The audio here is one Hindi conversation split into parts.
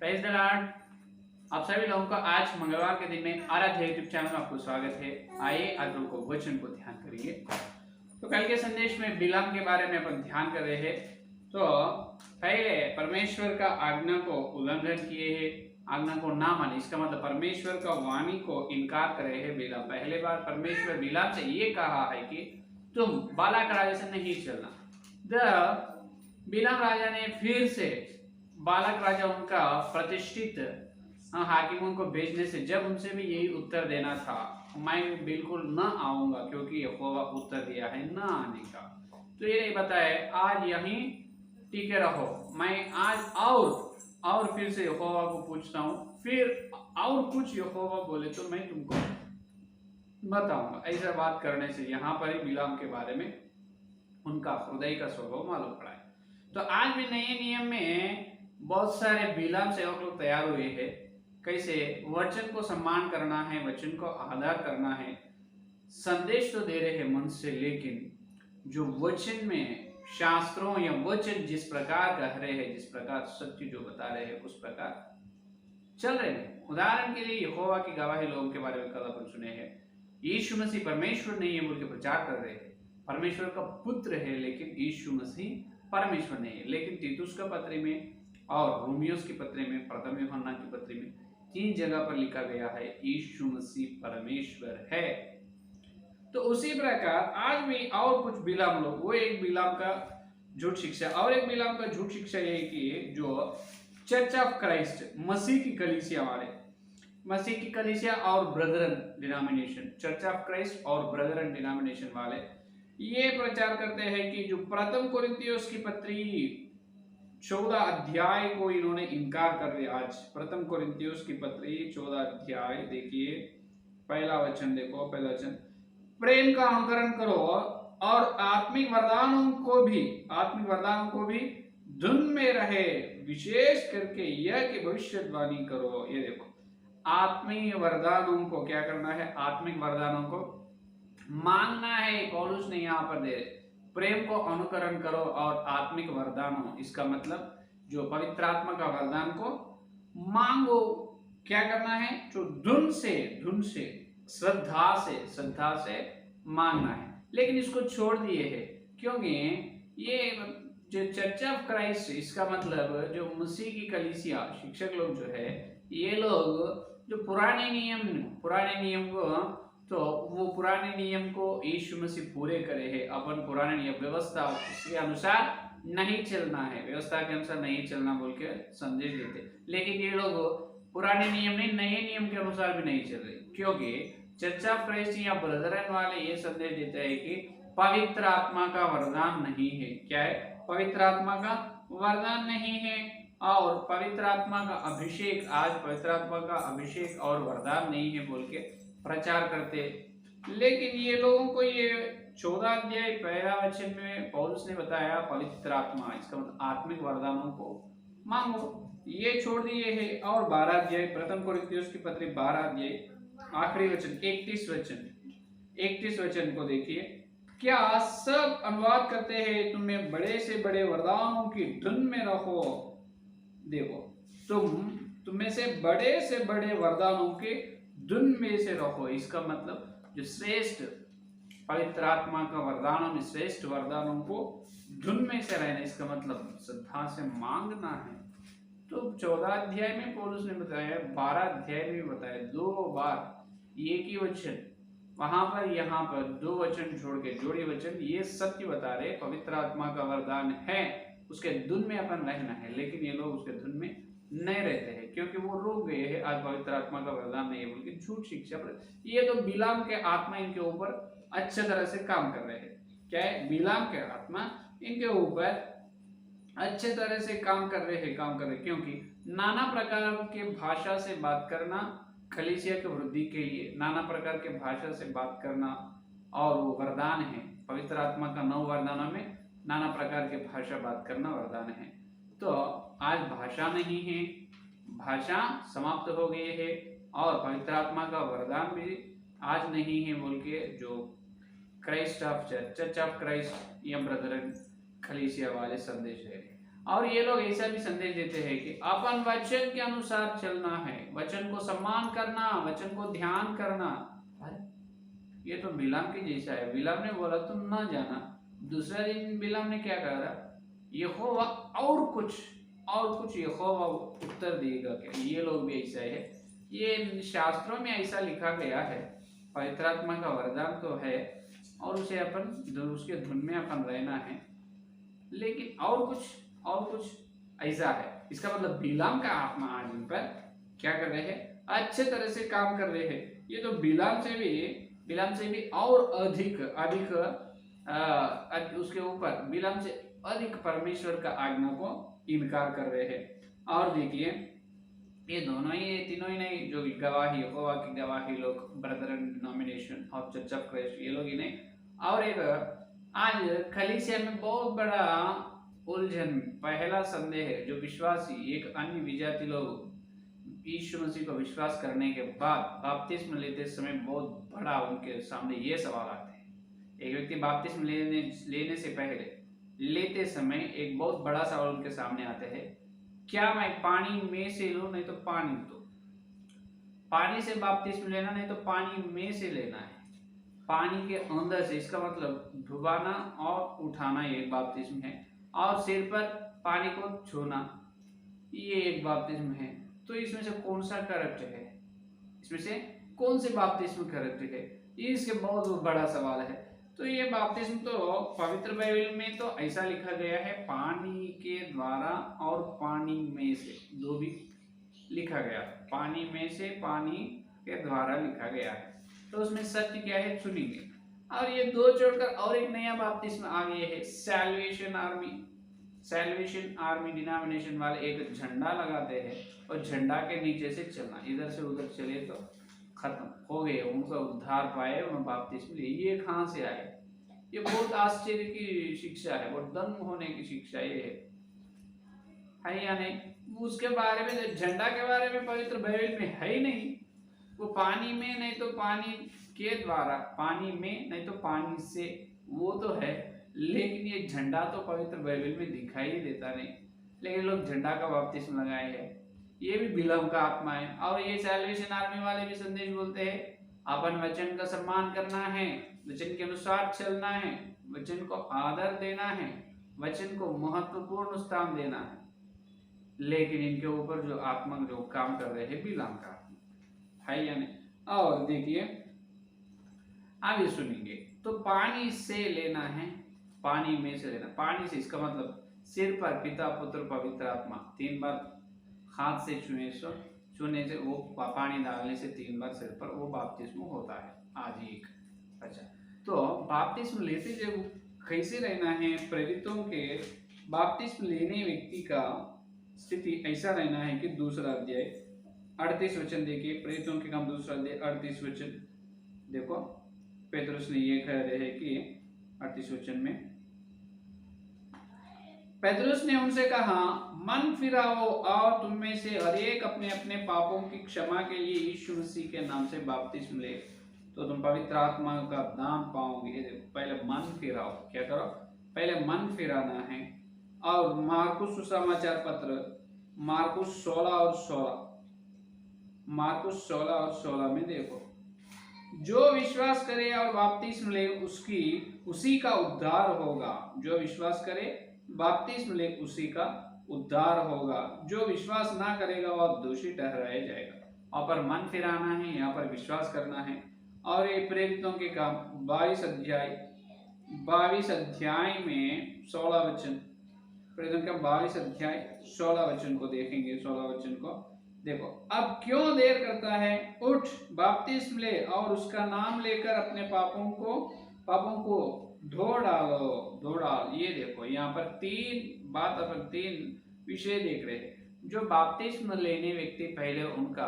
Praise the Lord. आप सभी लोगों का आज मंगलवार के दिन में आराध्य यूट्यूब चैनल में आपको स्वागत है। आइए आज लोगों को वचन को ध्यान करेंगे। तो कल के संदेश में बिलाम के बारे में अपन ध्यान कर रहे हैं। तो पहले परमेश्वर का आज्ञा को उल्लंघन किए हैं, आज्ञा को ना माने, इसका मतलब परमेश्वर का वाणी को इनकार कर रहे हैं बिलाम। पहले बार परमेश्वर बिलाम से ये कहा है कि तुम बालाक राजा से नहीं चलना। बिलाम राजा ने फिर से बालक राजा उनका प्रतिष्ठित हाकिम उनको भेजने से जब उनसे भी यही उत्तर देना था, मैं बिल्कुल न आऊंगा क्योंकि यहोवा उत्तर दिया है न आने का। तो ये नहीं बताए आज यहीं टिके रहो, मैं आज और फिर से यहोवा को पूछता हूँ, फिर और कुछ यहोवा बोले तो मैं तुमको बताऊंगा। ऐसा बात करने से यहाँ पर ही बिलाम के बारे में उनका हृदय का स्वभाव मालूम पड़ा है। तो आज भी नए नियम में बहुत सारे बिलाम सेवक लोग तैयार हुए हैं। कैसे वचन को सम्मान करना है, वचन को आदर करना है, संदेश तो दे रहे हैं मन से, लेकिन जो वचन में शास्त्रों या वचन जिस प्रकार कह रहे हैं, जिस प्रकार सत्य जो बता रहे हैं उस प्रकार चल रहे हैं। उदाहरण के लिए यहोवा की गवाही लोगों के बारे में कल अपन सुने हैं, यीशु मसीह परमेश्वर नहीं है बोल के प्रचार कर रहे हैं। परमेश्वर का पुत्र है लेकिन यीशु मसीह परमेश्वर नहीं है। लेकिन तीतुस का पत्री में और रोमियोस की पत्री में, प्रथम यूहन्ना की पत्री में 3 जगह पर लिखा गया है यीशु मसीह परमेश्वर है। तो उसी प्रकार आज भी और कुछ बिलाम लोग, वो एक बिलाम का झूठ शिक्षा और एक बिलाम का झूठ शिक्षा ये कि जो चर्च ऑफ क्राइस्ट, मसीह की कलीसिया वाले, मसीह की कलीसिया और Brethren denomination, church of Christ और ब्रदरन डिनोमिनेशन वाले ये प्रचार करते हैं कि जो प्रथम कोरिन्थियोस की पत्री 14 अध्याय को इन्होंने इनकार कर दिया। आज प्रथम कोरिन्थियोस की पत्री 14 अध्याय देखिए, पहला वचन देखो। पहला वचन, प्रेम का अनुकरण करो और आत्मिक वरदानों को भी धुन में रहे, विशेष करके यह कि भविष्यवाणी करो। ये देखो, आत्मिक वरदानों को क्या करना है? आत्मिक वरदानों को मांगना है। पौलुस ने यहाँ पर दे प्रेम को अनुकरण करो और आत्मिक वरदान हो, इसका मतलब जो पवित्र आत्मा का वरदान को मांगो। क्या करना है? जो धुन से श्रद्धा से मांगना है। लेकिन इसको छोड़ दिए है क्योंकि ये जो चर्च ऑफ क्राइस्ट, इसका मतलब जो मसीह की कलीसिया शिक्षक लोग जो है, ये लोग जो पुराने नियम को, तो वो पुराने नियम को यीशु मसीह पूरे करे हैं। अपन पुराने नियम व्यवस्था उसके अनुसार नहीं चलना है, व्यवस्था के अनुसार नहीं चलना बोल के संदेश देते। लेकिन ये लोग पुराने नियम नहीं, नए नियम के अनुसार भी नहीं चल रहे, क्योंकि चर्च ऑफ क्राइस्ट या ब्रदरन वाले ये संदेश देते हैं कि पवित्र आत्मा का वरदान नहीं है। क्या है? पवित्र आत्मा का वरदान नहीं है और पवित्र आत्मा का अभिषेक, आज पवित्र आत्मा का अभिषेक और वरदान नहीं है बोल के प्रचार करते। लेकिन ये लोगों को ये 14 अध्याय पहला वचन में पौलुस ने बताया पवित्र आत्मा, इसका मतलब आत्मिक वरदानों को मांगो, ये छोड़ दिए है। और 12 अध्याय प्रथम कोरिन्थियोस की पत्री 12 अध्याय आखिरी वचन 31 वचन को देखिए, क्या सब अनुवाद करते हैं तुम्हें बड़े से बड़े वरदानों की धुन में रहो। देखो, तुम में से बड़े वरदानों के धुन में से रहो, इसका मतलब जो श्रेष्ठ पवित्र आत्मा का वरदानों में श्रेष्ठ वरदानों को धुन में से रहना, इसका मतलब श्रद्धा से मांगना है। तो 14 अध्याय में पौलुस ने बताया, 12 अध्याय में बताया, 2 बार एक ही वचन, वहां पर यहाँ पर 2 वचन छोड़ के जोड़ी वचन, ये सत्य बता रहे पवित्र आत्मा का वरदान है, उसके धुन में अपन रहना है। लेकिन ये लोग उसके धुन में नहीं रहते हैं क्योंकि वो रोक गए हैं, आज पवित्र आत्मा का वरदान नहीं है बोल के झूठ शिक्षा। ये तो बिलाम के आत्मा इनके ऊपर अच्छे तरह से काम कर रहे हैं। क्या है? बिलाम के आत्मा इनके ऊपर अच्छे तरह से काम कर रहे हैं क्योंकि नाना प्रकार के भाषा से बात करना कलीसिया के वृद्धि के लिए, नाना प्रकार के भाषा से बात करना और वो वरदान है। पवित्र आत्मा का 9 वरदानों में नाना प्रकार के भाषा बात करना वरदान है। तो आज भाषा नहीं है, भाषा समाप्त हो गई है और पवित्र आत्मा का वरदान भी आज नहीं है बोल के जो Christ of church of Christ या ब्रदरन कलीसिया वाले संदेश है। और ये लोग ऐसा भी संदेश देते हैं कि अपन वचन के अनुसार चलना है, वचन को सम्मान करना, वचन को ध्यान करना। अरे ये तो बिलाम के जैसा है। बिलाम ने बोला तुम ना जाना, दूसरा दिन बिलाम ने क्या करा, यहोवा और कुछ यहोवा उत्तर देगा क्या। ये लोग भी ऐसा है, ये शास्त्रों में ऐसा लिखा गया है, पवित्र आत्मा का वरदान तो है और उसे अपन उसके धुन में अपन रहना है, लेकिन और कुछ ऐसा है। इसका मतलब बिलाम का आत्मा आज इन पर क्या कर रहे हैं, अच्छे तरह से काम कर रहे हैं। ये तो बिलाम से भी और अधिक उसके ऊपर बिलाम से अधिक परमेश्वर का आज्ञा को इनकार कर रहे हैं। और देखिए ये दोनों ही तीनों ही नहीं, जो गवाही यहोवा की गवाही लोग, ब्रदरन डिनोमिनेशन और चर्च ऑफ क्राइस्ट, ये लोग ही नहीं। और एक आज कलीसिया में बहुत बड़ा उलझन, पहला संदेह है, जो विश्वासी एक अन्य विजाति लोग यीशु मसीह को विश्वास करने के बाद बपतिस्म लेते समय बहुत बड़ा उनके सामने ये सवाल आते हैं। एक व्यक्ति बपतिस्म लेने से पहले लेते समय एक बहुत बड़ा सवाल उनके सामने आते हैं, क्या मैं पानी में से लूं, नहीं तो पानी दो। पानी से बपतिस्म लेना, नहीं तो पानी में से लेना है, पानी के अंदर से। इसका मतलब डुबाना और उठाना ये एक बपतिस्म है, और सिर पर पानी को छूना ये एक बपतिस्म है। तो इसमें से कौन सा करेक्ट है, इसमें से कौन से बपतिस्म करेक्ट है, ये इसके बहुत बड़ा सवाल है। तो ये बपतिस्म तो पवित्र बाइबल में तो ऐसा लिखा गया है, पानी के द्वारा और पानी में से, दो भी लिखा गया, पानी में से पानी के द्वारा लिखा गया है। तो उसमें सत्य क्या है सुनेंगे। और ये दो छोड़कर और एक नया बपतिस्म आ गया है, सैल्वेशन आर्मी डिनोमिनेशन वाले एक झंडा लगाते हैं और झंडा के नीचे से चलना, इधर से उधर चले तो खत्म हो गए, उनका उद्धार पाए, उन्हें बपतिस्म लिए। ये कहाँ से आए, ये बहुत आश्चर्य की शिक्षा है, बहुत दंग होने की शिक्षा ये है या नहीं। उसके बारे में, झंडा के बारे में पवित्र बाइबल में है ही नहीं। वो पानी में नहीं तो पानी के द्वारा, पानी में नहीं तो पानी से, वो तो है, लेकिन ये झंडा तो पवित्र बाइबल में दिखाई ही देता नहीं। लेकिन लोग झंडा का बपतिस्म लगाए हैं, ये भी बिलाम का आत्मा है। और ये सैल्वेशन आर्मी वाले भी संदेश बोलते हैं, अपन वचन का सम्मान करना है, वचन के अनुसार चलना है, वचन को आदर देना है, वचन को महत्वपूर्ण स्थान देना है। लेकिन इनके ऊपर जो आत्मा जो काम कर रहे हैं बिलाम का आत्मा है या नहीं। और देखिए आगे सुनेंगे, तो पानी से लेना है, पानी में से लेना, पानी से इसका मतलब सिर पर पिता पुत्र पवित्र आत्मा 3 बार हाथ से छूने से, वो पानी डालने से 3 बार सिर पर, वो बपतिस्म होता है आज एक। अच्छा, तो बपतिस्म लेते जब कैसे रहना है, प्रेरितों के बपतिस्म लेने व्यक्ति का स्थिति ऐसा रहना है कि 2 अध्याय 38 वचन देखिए, प्रेरितों के काम 2 अध्याय 38 वचन देखो, पेतरुस ने ये कह रहे हैं कि 38 वचन में पेतरुस ने उनसे कहा, मन फिराओ और तुम में से हर एक अपने अपने पापों की क्षमा के लिए यीशु मसीह के नाम से बपतिस्म ले, तो तुम पवित्र आत्मा का दान पाओगे। पहले मन फिराओ, क्या करो, पहले मन फिराना है। और मार्कुस सुसमाचार पत्र मार्कुस 16 और 16 में देखो, जो विश्वास करे और बपतिस्म ले उसी का उद्धार होगा। जो विश्वास करे बपतिस्म ले उसी का उद्धार होगा, जो विश्वास ना करेगा वह दोषी ठहराया जाएगा। वहां पर मन फिराना है, यहाँ पर विश्वास करना है। और ये प्रेरितों के काम 22 अध्याय में 16 वचन, प्रेरितों का 22 अध्याय 16 वचन को देखेंगे। 16 वचन को देखो, अब क्यों देर करता है, उठ बपतिस्म ले और उसका नाम लेकर अपने पापों को धो डाल। ये देखो यहाँ पर 3 विषय देख रहे हैं। जो बपतिस्म लेने व्यक्ति, पहले उनका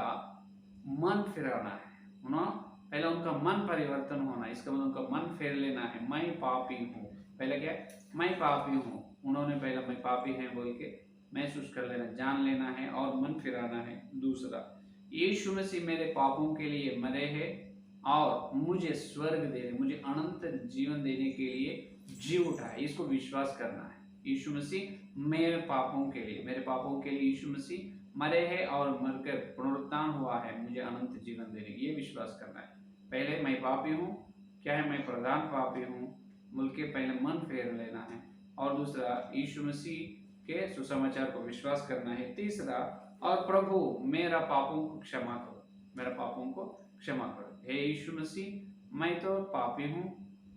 मन फिराना है, पहले उनका मन परिवर्तन होना, इसका मतलब उनका मन फेर लेना है। मैं पापी हूँ, पहले क्या, मैं पापी हूँ, उन्होंने पहले मैं पापी है बोल के महसूस कर लेना, जान लेना है और मन फिराना है। दूसरा, यीशु मसीह मेरे पापों के लिए मरे हैं और मुझे स्वर्ग देने, मुझे अनंत जीवन देने के लिए जी उठा है, इसको विश्वास करना है। यीशु मसीह मेरे पापों के लिए यीशु मसीह मरे हैं और मरकर पुनरुत्थान हुआ है मुझे अनंत जीवन देने, ये विश्वास करना है। पहले मैं पापी हूँ, क्या है, मैं प्रधान पापी हूँ, मुझे पहले मन फेर लेना है। और दूसरा, यीशु मसीह के सुसमाचार को विश्वास करना है। तीसरा, और प्रभु मेरा पापों को क्षमा करो, मेरा पापों को क्षमा करो। हे यीशु मसीह, मैं तो पापी हूँ,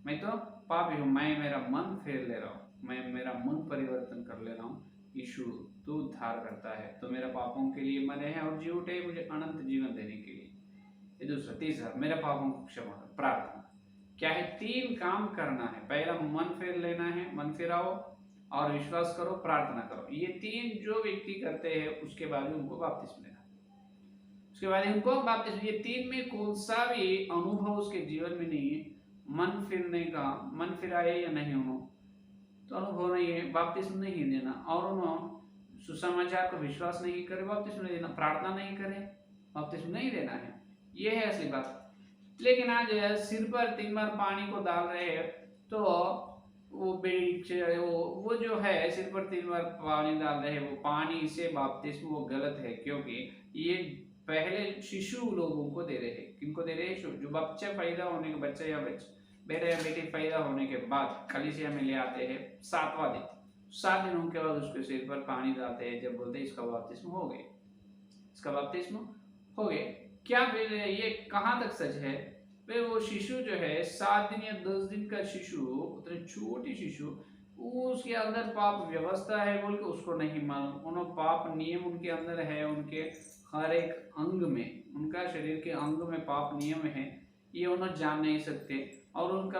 मैं मेरा मन फेर ले रहा हूँ, मैं मेरा मन परिवर्तन कर ले रहा हूँ। यीशु तू उद्धार करता है, तो मेरे पापों के लिए मरे हैं और जी उठे मुझे अनंत जीवन देने के लिए। ये दूसरा। तीसरा, मेरे पापों को क्षमा करो। प्रार्थना क्या है, 3 काम करना है। पहला मन फेर लेना है, मन फिराओ और विश्वास करो, प्रार्थना करो। ये 3 जो व्यक्ति करते हैं उसके बाद उनको बपतिस्मा लेना, उसके बाद उनको बपतिस्मा। ये 3 में कौन सा भी अनुभव उसके जीवन में नहीं है, मन फिरने का, मन फिराए या नहीं उन्होंने तो अनुभव नहीं है, बपतिस्मा नहीं देना। और उन्होंने सुसमाचार को विश्वास नहीं करे, बपतिस्मा नहीं देना। प्रार्थना नहीं करे, बपतिस्मा नहीं देना है। ये है असली बात। लेकिन आज सिर पर 3 बार पानी को डाल रहे हैं, तो वो जो है सिर पर 3 बार पानी डाल रहे हैं, वो पानी से बपतिस्मा वो गलत है। क्योंकि ये पहले शिशु लोगों को दे रहे हैं। किनको दे रहे हैं? जो बच्चे पैदा होने के, बच्चे या बेटे या बेटी पैदा होने के बाद कलीसिया में ले आते हैं 7वां दिन। 7 दिनों के बाद उसके सिर पर पानी डालते हैं, जब बोलते हैं इसका बपतिस्मा हो गया, इसका बपतिस्मा हो गया। क्या फिर ये कहाँ तक सच है? फिर वो शिशु जो है 7 दिन या 10 दिन का शिशु, उतने छोटी शिशु, उसके अंदर पाप व्यवस्था है बोल के उसको नहीं मालूम। उन पाप नियम उनके अंदर है, उनके हर एक अंग में, उनका शरीर के अंग में पाप नियम है, ये उन्हें जान नहीं सकते और उनका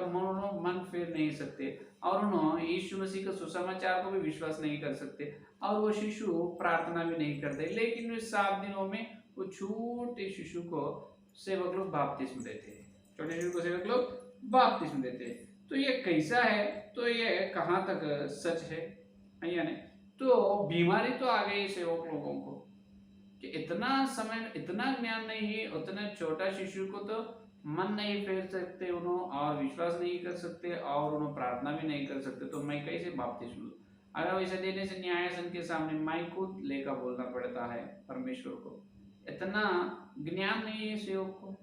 मन फेर नहीं सकते और उन्होंने यीशु मसीह का सुसमाचार को भी विश्वास नहीं कर सकते और वो शिशु प्रार्थना भी नहीं करते। लेकिन वे 7 दिनों में वो छोटे शिशु को सेवक लोग बपतिस्मा देते हैं, छोटे शिशु को सेवक लोग बपतिस्मा देते हैं। तो ये कैसा है? तो ये कहाँ तक सच है यानी? तो बीमारी तो आ गई सेवक लोगों को कि इतना समय, इतना ज्ञान नहीं है, उतना छोटा शिशु को तो मन नहीं फेर सकते उन्होंने और विश्वास नहीं कर सकते और उन्होंने प्रार्थना भी नहीं कर सकते, तो मैं कैसे बपतिस्मा लूं? अगर वैसे देने से न्यायासन के सामने मैं खुद लेकर बोलना पड़ता है परमेश्वर को। इतना ज्ञान नहीं है सेवक को,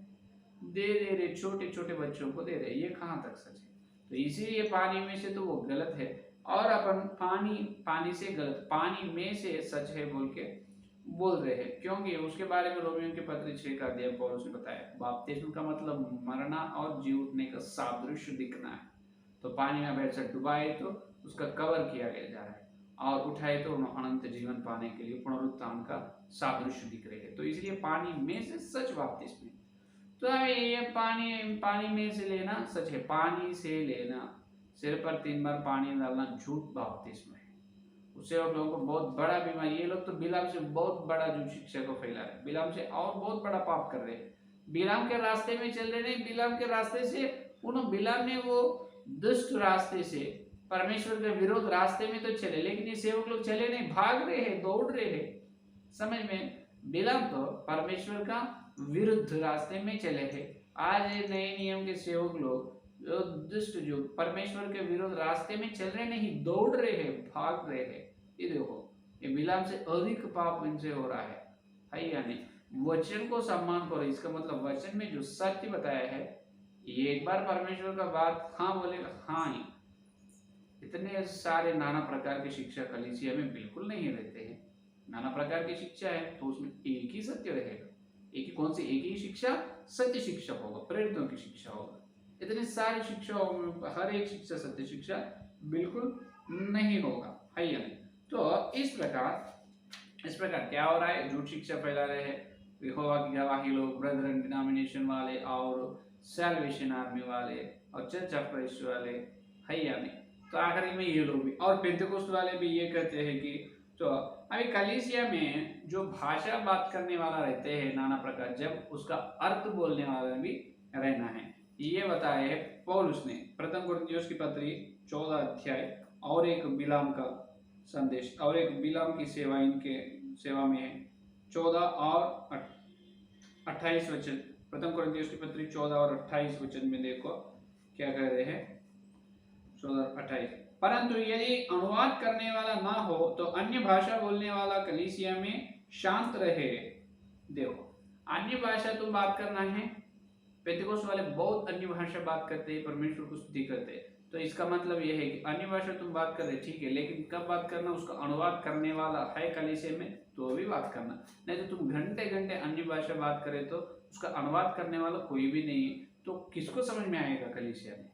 दे रहे छोटे छोटे बच्चों को दे रहे, ये कहाँ तक सच है? तो इसीलिए पानी में से तो वो गलत है और अपन पानी से गलत, पानी में से सच है बोल के बोल रहे हैं। क्योंकि उसके बारे में रोमियो के पत्र 6 का अध्याय पौलुस ने बताया, बपतिस्मा का मतलब मरना और जी उठने का सादृश्य दिखना है। तो पानी में बैठ डुबाए तो उसका कवर किया गया जा रहा है और उठाए तो अनंत जीवन पाने के लिए पुनरुत्थान का सादृश्य दिख रहे हैं। तो इसलिए पानी में से सच बपतिस्मा। तो ये पानी में से लेना सच है, पानी से लेना, सिर पर 3 बार पानी डालना झूठ बपतिस्मा है। उससे आप लोगों को बहुत बड़ा बीमारी, ये लोग तो बिलाम से बहुत बड़ा जो शिक्षा को फैला रहे हैं, बिलाम से और बहुत बड़ा पाप कर रहे हैं। बिलाम के रास्ते में चल रहे नहीं, बिलाम के रास्ते से बिलाम ने वो दुष्ट रास्ते से परमेश्वर के विरोध रास्ते में तो चले, लेकिन ये सेवक लोग चले नहीं, भाग रहे हैं, दौड़ रहे हैं। समझ में? बिलाम तो परमेश्वर का विरुद्ध रास्ते में चले हैं। आज नए नियम के सेवक लोग जो दुष्ट, जो परमेश्वर के विरोध रास्ते में चल रहे नहीं, दौड़ रहे हैं, भाग रहे हैं। ये देखो, ये बिलाम से अधिक पाप इनसे हो रहा है यानी? वचन को सम्मान करो, इसका मतलब वचन में जो सत्य बताया है, ये एक बार परमेश्वर का बात हाँ बोलेगा हाँ ही। इतने सारे नाना प्रकार की शिक्षा कलीसिया में बिल्कुल नहीं रहते हैं। नाना प्रकार की शिक्षा है तो उसमें एक ही सत्य रहेगा, एक ही, कौन सी एक ही शिक्षा? सत्य शिक्षा होगा, प्रेरितों की शिक्षा होगा। इतनी सारी शिक्षाओं में हर एक शिक्षा सत्य शिक्षा बिल्कुल नहीं होगा है या नहीं? तो इस प्रकार क्या हो रहा है? झूठ शिक्षा फैला रहे हैं यहोवा की गवाही लोग, ब्रदरन डिनोमिनेशन वाले और सैल्वेशन आर्मी वाले और चर्च ऑफ क्राइस्ट वाले है या नहीं? तो आखिरी में ये लोग भी और पेंतेकोस्त वाले भी ये कहते हैं कि तो अभी कलीसिया में जो भाषा बात करने वाला रहते हैं नाना प्रकार, जब उसका अर्थ बोलने वाला भी रहना है। ये बताया है पौलुस ने प्रथम कुरिन्थियों की पत्री 14 अध्याय और एक बिलाम का संदेश और एक बिलाम की सेवा, इनके सेवा में है 14 और 28 वचन। प्रथम कुरिन्थियों की पत्री 14 और 28 वचन में देखो क्या कह रहे हैं, 14 और 28। परंतु यदि अनुवाद करने वाला ना हो तो अन्य भाषा बोलने वाला कलीसिया में शांत रहे। देखो, अन्य भाषा तुम बात करना है, पेंतिकोस्त वाले बहुत अन्य भाषा बात करते हैं, परमेश्वर को स्तुति करते हैं, तो इसका मतलब यह है कि अन्य भाषा तुम बात कर रहे, ठीक है, लेकिन कब बात करना, उसका अनुवाद करने वाला है कलीसिया में तो भी बात करना। नहीं तो तुम घंटे घंटे अन्य भाषा बात करे तो उसका अनुवाद करने वाला कोई भी नहीं है, तो किसको समझ में आएगा कलीसिया में?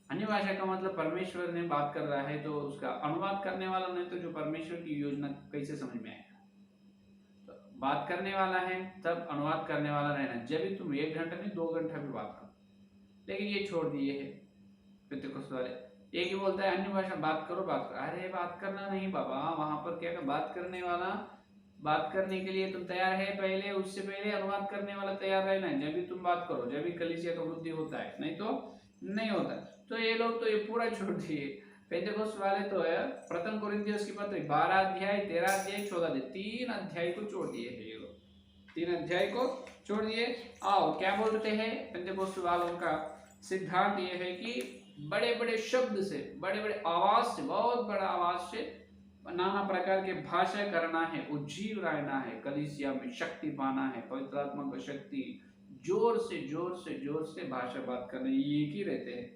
अन्य भाषा का मतलब परमेश्वर ने बात कर रहा है, तो उसका अनुवाद करने वाला नहीं तो जो परमेश्वर की योजना कैसे समझ में आएगा? तो बात करने वाला है तब अनुवाद करने वाला रहना, जब भी तुम 1 घंटा नहीं 2 घंटा भी बात करो, लेकिन ये छोड़ दिए है पेंतिकोस्त वाले। एक ही बोलता है अन्य भाषा बात करो बात करो, अरे बात करना नहीं बाबा, वहां पर क्या बात करने वाला, बात करने के लिए तुम तैयार है पहले, उससे पहले अनुवाद करने वाला तैयार रहना है, जब भी तुम बात करो, जब भी कलीसिया का वृद्धि होता है, नहीं तो नहीं होता। तो ये लोग तो ये पूरा छोड़ दिए, पेंतेकोस्त वाले तो है प्रथम कोरिन्थियों की पत्री 12 अध्याय 13 अध्याय 14 अध्याय 3 अध्याय को छोड़ दिए है ये लोग, 3 अध्याय को छोड़ दिए। आओ क्या बोलते हैं पेंतेकोस्त वालों का सिद्धांत ये है कि बड़े बड़े शब्द से, बड़े बड़े आवाज से, बहुत बड़ा आवाज से नाना प्रकार के भाषा करना है, उज्जीव रहना है, कलीसिया में शक्ति पाना है, पवित्र आत्मा की शक्ति, जोर से जोर से जोर से भाषा बात करना, ये एक ही रहते हैं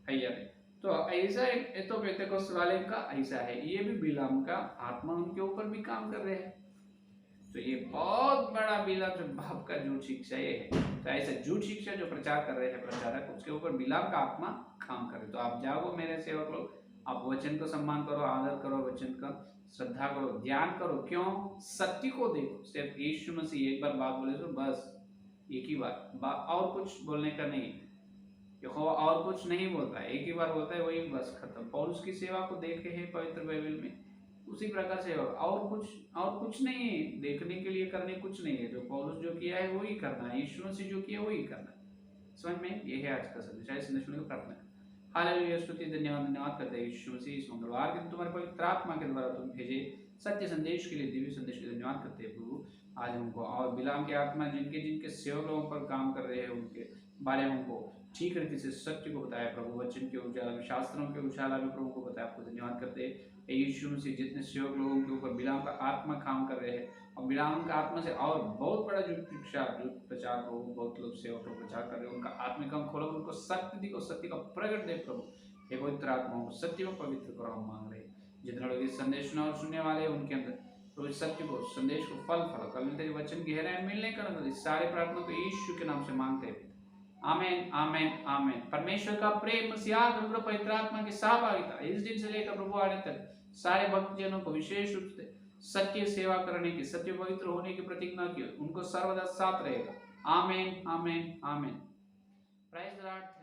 हैया में। तो ऐसा एक तो पेंतेकोस्त वाले का ऐसा है, ये भी बिलाम का आत्मा उनके ऊपर भी काम कर रहे हैं, तो ये बहुत बड़ा बिलाम बाप का झूठ शिक्षा ये है। तो ऐसा झूठ शिक्षा जो प्रचार कर रहे हैं प्रचारक, उसके ऊपर बिलाम का आत्मा काम करे। तो आप जाओ मेरे सेवक लोग, आप वचन को सम्मान करो, आदर करो, वचन का श्रद्धा करो, ध्यान करो, क्यों? सत्य को देखो। सिर्फ यीशु मसीह एक बार बात बोले तो बस एक ही बात, और कुछ बोलने का नहीं, यहोवा और कुछ नहीं बोलता है, एक ही बार बोलता है, वही बस खत्म। पौलुस की सेवा को देखे हैं पवित्र बाइबल में, उसी प्रकार से और कुछ नहीं है देखने के लिए, करने कुछ नहीं है, जो पौलुस जो किया है वही करना है, यीशु मसीह जो किया वही करना है। समझ में? ये है आज का संदेश, आज संदेश को प्रार्थना। हालेलुया, स्तुति, धन्यवाद करते हैं यीशु मसीह, इस मंगलवार के दिन तुम्हारे पवित्र आत्मा के द्वारा तुम भेजे सत्य संदेश के लिए, दिव्य संदेश के लिए धन्यवाद करते हैं प्रभु। आज हमको और बिलाम की आत्मा जिनके जिनके सेवक लोगों पर काम कर रहे हैं उनके बारे में हमको ठीक रीति से सत्य को बताया प्रभु, वचन के उजाला में, शास्त्रों के उजाला में प्रभु को बताया, आपको धन्यवाद करते हैं। यीशु मसीह जितने सेवक लोगों के ऊपर बिलाम का आत्मा काम कर रहे हैं, और बिलाम का आत्मा से और बहुत बड़ा जो शिक्षा जो प्रचार हो, बहुत लोग सेवक लोग प्रचार कर रहे हैं, उनका आत्मिक हम खोलो, उनको सत्य दिखो, सत्य का प्रकट दे प्रभु। हे पवित्र आत्मा को सत्य को पवित्र करो, हम मांग रहे हैं। जितने लोग इस संदेश सुना और सुनने वाले हैं उनके अंदर तो इस सत्य को, संदेश को फल फलो, कल तेरे वचन की गहराई मिलने का इस सारे प्रार्थना को यीशु के नाम से मांगते हैं, आमेन आमेन आमेन। परमेश्वर का प्रेम, मसीहा पवित्र आत्मा की सहभागिता इस दिन से लेकर प्रभु आने तक सारे भक्तजनों को विशेष रूप से सत्य सेवा करने की, सत्य पवित्र होने की प्रतिज्ञा की, उनको सर्वदा साथ रहेगा। Amen amen amen. Praise the Lord.